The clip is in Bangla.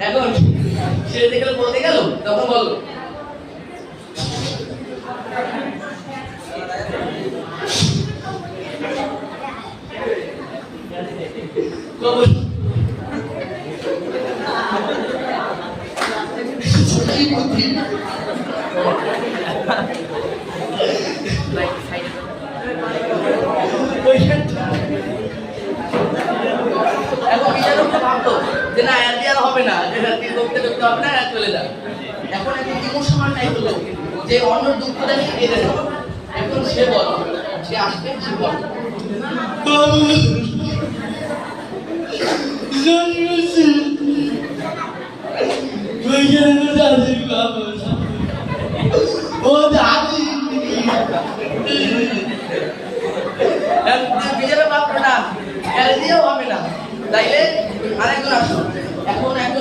এখন সে দেখে বলতে গেল, তখন বলো ভাবতো যে না এর দিয়ে আর হবে না, করতে হবে না, চলে যাবে। এখন একটা ইমোশনাল টাইপ হলো যে অন্য দুঃখ দেখে কেঁদে দেবে। এখন সে বল, সে আসবে, সে বল বিজেপি পাবো না, এর দিয়েও হবে না, তাইলে আরেকজন আসো।